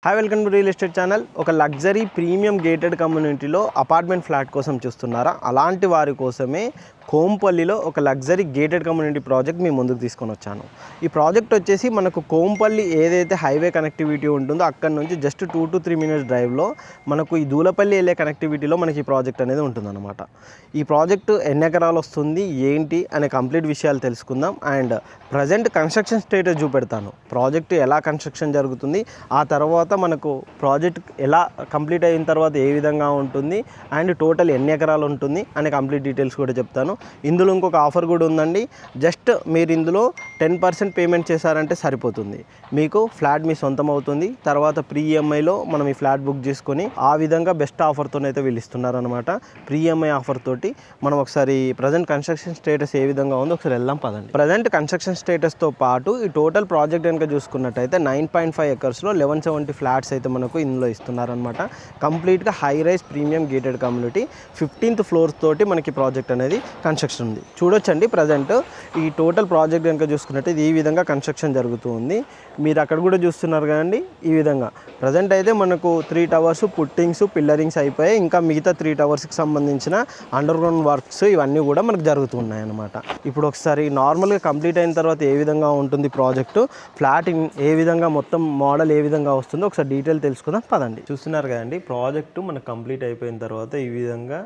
Hi welcome to real estate channel. ఒక luxury premium gated కమ్యూనిటీలో apartment flat కోసం చూస్తున్నారా? అలాంటి వారి కోసమే కోంపల్లిలో ఒక లగ్జరీ గేటెడ్ కమ్యూనిటీ ప్రాజెక్ట్ మీ ముందుకు తీసుకొని వచ్చాను. ఈ ప్రాజెక్ట్ వచ్చేసి మనకు కోంపల్లి ఏదైతే హైవే కనెక్టివిటీ ఉంటుందో అక్కడ నుంచి జస్ట్ 2 to 3 minutes డ్రైవ్లో మనకు ఈ దూలపల్లి వెళ్ళే కనెక్టివిటీలో మనకి ఈ ప్రాజెక్ట్ అనేది ఉంటుందన్నమాట. ఈ ప్రాజెక్టు ఎన్ని ఎకరాలు వస్తుంది ఏంటి అనే కంప్లీట్ విషయాలు తెలుసుకుందాం. అండ్ ప్రజెంట్ కన్స్ట్రక్షన్ స్టేటస్ చూపెడతాను. ప్రాజెక్ట్ ఎలా కన్స్ట్రక్షన్ జరుగుతుంది, ఆ తర్వాత మనకు ప్రాజెక్ట్ ఎలా కంప్లీట్ అయిన తర్వాత ఏ విధంగా ఉంటుంది, అండ్ టోటల్ ఎన్ని ఎకరాలు ఉంటుంది అనే కంప్లీట్ డీటెయిల్స్ కూడా చెప్తాను. ఇందులో ఇంకొక ఆఫర్ కూడా ఉందండి. జస్ట్ మీరు ఇందులో 10% పేమెంట్ చేశారంటే సరిపోతుంది, మీకు ఫ్లాట్ మీ సొంతం అవుతుంది. తర్వాత ప్రీ ఈఎంఐలో మనం ఈ ఫ్లాట్ బుక్ చేసుకొని ఆ విధంగా బెస్ట్ ఆఫర్తోనైతే వీళ్ళు ఇస్తున్నారనమాట. ప్రీ ఈఎంఐ ఆఫర్ తోటి మనం ఒకసారి ప్రజెంట్ కన్స్ట్రక్షన్ స్టేటస్ ఏ విధంగా ఉందో ఒకసారి వెళ్దాం పదండి. ప్రజెంట్ కన్స్ట్రక్షన్ స్టేటస్తో పాటు ఈ టోటల్ ప్రాజెక్ట్ కనుక చూసుకున్నట్టయితే 9.5 acresలో 1170 ఫ్లాట్స్ అయితే మనకు ఇందులో ఇస్తున్నారనమాట. కంప్లీట్గా high rise premium gated community 15th floor తోటి మనకి ప్రాజెక్ట్ అనేది కన్స్ట్రక్షన్ ఉంది. చూడొచ్చండి ప్రజెంట్ ఈ టోటల్ ప్రాజెక్ట్ కనుక చూసుకున్నట్టు ఈ విధంగా కన్స్ట్రక్షన్ జరుగుతూ ఉంది. మీరు అక్కడ కూడా చూస్తున్నారు కదండి. ఈ విధంగా ప్రజెంట్ అయితే మనకు 3 towers పుట్టింగ్స్ పిల్లరింగ్స్ అయిపోయాయి. ఇంకా మిగతా 3 towersకి సంబంధించిన అండర్ గ్రౌండ్ వర్క్స్ ఇవన్నీ కూడా మనకు జరుగుతున్నాయి అన్నమాట. ఇప్పుడు ఒకసారి నార్మల్గా కంప్లీట్ అయిన తర్వాత ఏ విధంగా ఉంటుంది ప్రాజెక్టు, ఫ్లాట్ ఏ విధంగా మొత్తం మోడల్ ఏ విధంగా వస్తుందో ఒకసారి డీటెయిల్ తెలుసుకుందాం పదండి. చూస్తున్నారు కదండి ప్రాజెక్టు మనకు కంప్లీట్ అయిపోయిన తర్వాత ఈ విధంగా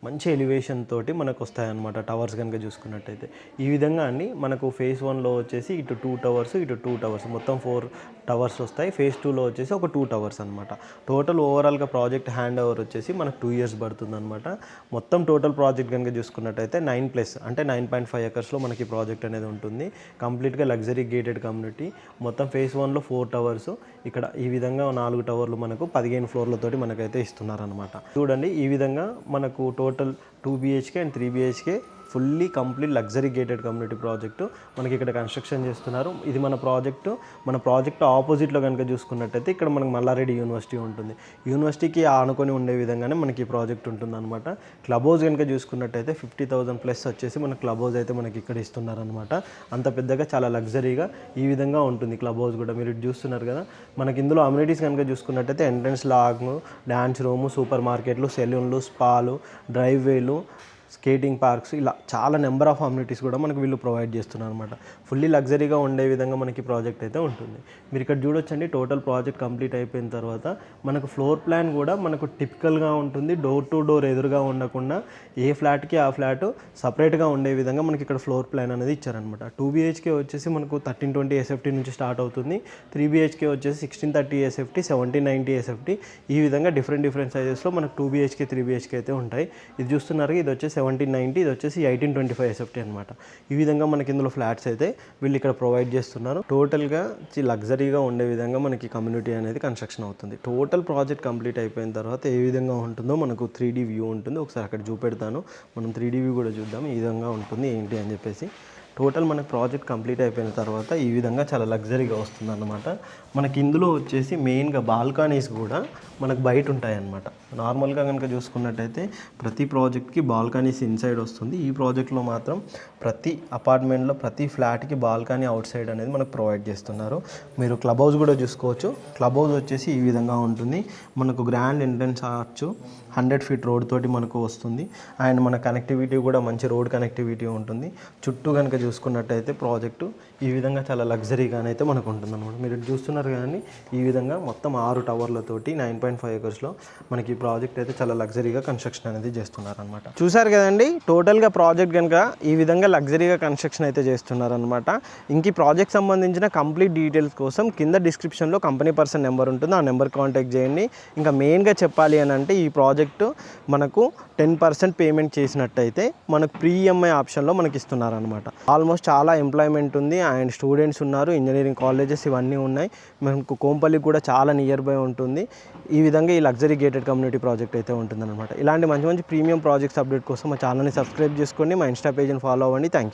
మంచి ఎలివేషన్ తోటి మనకు వస్తాయన్నమాట. టవర్స్ కనుక చూసుకున్నట్టయితే ఈ విధంగా అండి మనకు ఫేజ్ 1లో వచ్చేసి ఇటు 2 towers ఇటు 2 towers మొత్తం 4 towers వస్తాయి. ఫేజ్ 2లో వచ్చేసి ఒక 2 towers అనమాట. టోటల్ ఓవరాల్గా ప్రాజెక్ట్ హ్యాండ్ ఓవర్ వచ్చేసి మనకు 2 years పడుతుంది అనమాట. మొత్తం టోటల్ ప్రాజెక్ట్ కనుక చూసుకున్నట్టయితే 9+ అంటే 9.5 acresలో మనకి ప్రాజెక్ట్ అనేది ఉంటుంది. కంప్లీట్గా లగ్జరీ గేటెడ్ కమ్యూనిటీ. మొత్తం ఫేజ్ 1లో 4 towers, ఇక్కడ ఈ విధంగా 4 టవర్లు మనకు 15 floorలతోటి మనకైతే ఇస్తున్నారనమాట. చూడండి ఈ విధంగా మనకు total 2 BHK and 3 BHK fully complete luxury gated community project మనకి ఇక్కడ కన్స్ట్రక్షన్ చేస్తున్నారు. ఇది మన ప్రాజెక్టు ఆపోజిట్లో కనుక చూసుకున్నట్టయితే ఇక్కడ మనకు మల్లారెడ్డి యూనివర్సిటీ ఉంటుంది. యూనివర్సిటీకి ఆనుకొని ఉండే విధంగానే మనకి ఈ ప్రాజెక్ట్ ఉంటుందన్నమాట. క్లబ్ హౌస్ కనుక చూసుకున్నట్టయితే 50,000+ వచ్చేసి మన క్లబ్ హౌస్ అయితే మనకి ఇక్కడ ఇస్తున్నారనమాట. అంత పెద్దగా చాలా లగ్జరీగా ఈ విధంగా ఉంటుంది క్లబ్ హౌస్ కూడా. మీరు చూస్తున్నారు కదా. మనకి ఇందులో అమ్యూనిటీస్ కనుక చూసుకున్నట్టయితే ఎంట్రన్స్ లాగ్, డ్యాన్స్ రూము, సూపర్ మార్కెట్లు, సెలూన్లు, స్పాలు, డ్రైవ్వేలు, స్కేటింగ్ పార్క్స్, ఇలా చాలా నెంబర్ ఆఫ్ అమ్యూనిటీస్ కూడా మనకు వీళ్ళు ప్రొవైడ్ చేస్తున్నారు అనమాట. ఫుల్లీ లగ్జరీగా ఉండే విధంగా మనకి ప్రాజెక్ట్ అయితే ఉంటుంది. మీరు ఇక్కడ చూడొచ్చండి టోటల్ ప్రాజెక్ట్ కంప్లీట్ అయిపోయిన తర్వాత మనకు ఫ్లోర్ ప్లాన్ కూడా మనకు టిపికల్గా ఉంటుంది. డోర్ టు డోర్ ఎదురుగా ఉండకుండా ఏ ఫ్లాట్కి ఆ ఫ్లాట్ సపరేట్గా ఉండే విధంగా మనకి ఇక్కడ ఫ్లోర్ ప్లాన్ అనేది ఇచ్చారనమాట. 2 BHK వచ్చేసి మనకు 1320 SFT నుంచి స్టార్ట్ అవుతుంది. 3 BHK వచ్చేసి 1630 SFT, 1790 SFT, ఈ విధంగా డిఫరెంట్ సైజెస్లో మనకు 2 BHK 3 BHK అయితే ఉంటాయి. ఇది చూస్తున్నారు, ఇది వచ్చేసి 1790, ఇది వచ్చేసి 1825 SFT అనమాట. ఈ విధంగా మనకి ఇందులో ఫ్లాట్స్ అయితే వీళ్ళు ఇక్కడ ప్రొవైడ్ చేస్తున్నారు. టోటల్గా లగ్జరీగా ఉండే విధంగా మనకి కమ్యూనిటీ అనేది కన్స్ట్రక్షన్ అవుతుంది. టోటల్ ప్రాజెక్ట్ కంప్లీట్ అయిపోయిన తర్వాత ఏ విధంగా ఉంటుందో మనకు 3D వ్యూ ఉంటుంది. ఒకసారి అక్కడ చూపెడతాను, మనం 3D వ్యూ కూడా చూద్దాం ఈ విధంగా ఉంటుంది ఏంటి అని చెప్పేసి. టోటల్ మనకు ప్రాజెక్ట్ కంప్లీట్ అయిపోయిన తర్వాత ఈ విధంగా చాలా లగ్జరీగా వస్తుంది అన్నమాట. మనకి ఇందులో వచ్చేసి మెయిన్గా బాల్కనీస్ కూడా మనకు బయట ఉంటాయన్నమాట. నార్మల్గా కనుక చూసుకున్నట్టయితే ప్రతి ప్రాజెక్ట్కి బాల్కనీస్ ఇన్సైడ్ వస్తుంది. ఈ ప్రాజెక్ట్లో మాత్రం ప్రతి అపార్ట్మెంట్లో ప్రతి ఫ్లాట్కి బాల్కనీ అవుట్ సైడ్ అనేది మనకు ప్రొవైడ్ చేస్తున్నారు. మీరు క్లబ్ హౌస్ కూడా చూసుకోవచ్చు. క్లబ్ హౌస్ వచ్చేసి ఈ విధంగా ఉంటుంది. మనకు grand entrance arch 100 feet road తోటి మనకు వస్తుంది. అండ్ మన కనెక్టివిటీ కూడా మంచి రోడ్ కనెక్టివిటీ ఉంటుంది. చుట్టూ కనుక చూసుకున్నట్టయితే ప్రాజెక్టు ఈ విధంగా చాలా లగ్జరీగానైతే మనకు ఉంటుంది అనమాట. మీరు చూస్తున్నారు కానీ ఈ విధంగా మొత్తం 6 టవర్లతోటి 9.5 acresలో మనకి ఈ ప్రాజెక్ట్ అయితే చాలా లగ్జరీగా కన్స్ట్రక్షన్ అనేది చేస్తున్నారనమాట. చూసారు కదండి టోటల్గా ప్రాజెక్ట్ కనుక ఈ విధంగా లగ్జరీగా కన్స్ట్రక్షన్ అయితే చేస్తున్నారనమాట. ఇంక ఈ ప్రాజెక్ట్ సంబంధించిన కంప్లీట్ డీటెయిల్స్ కోసం కింద డిస్క్రిప్షన్లో కంపెనీ పర్సన్ నెంబర్ ఉంటుంది, ఆ నెంబర్ కాంటాక్ట్ చేయండి. ఇంకా మెయిన్గా చెప్పాలి అని అంటే ఈ ప్రాజెక్టు మనకు 10% పేమెంట్ చేసినట్టయితే మనకు ప్రీ ఈఎంఐ ఆప్షన్లో మనకి ఇస్తున్నారనమాట. ఆల్మోస్ట్ చాలా ఎంప్లాయ్మెంట్ ఉంది అండ్ స్టూడెంట్స్ ఉన్నారు, ఇంజనీరింగ్ కాలేజెస్ ఇవన్నీ ఉన్నాయి. మనకు కోంపల్లి కూడా చాలా నియర్ బై ఉంటుంది. ఈ విధంగా ఈ లగ్జరీ గేటెడ్ కమ్యూనిటీ ప్రాజెక్ట్ అయితే ఉంటుందన్నమాట. ఇలాంటి మంచి ప్రీమియం ప్రాజెక్ట్స్ అప్డేట్ కోసం మా ఛానల్ని సబ్స్క్రైబ్ చేసుకోండి, మా ఇన్స్టా పేజ్ని ఫాలో అవ్వండి. Thank you.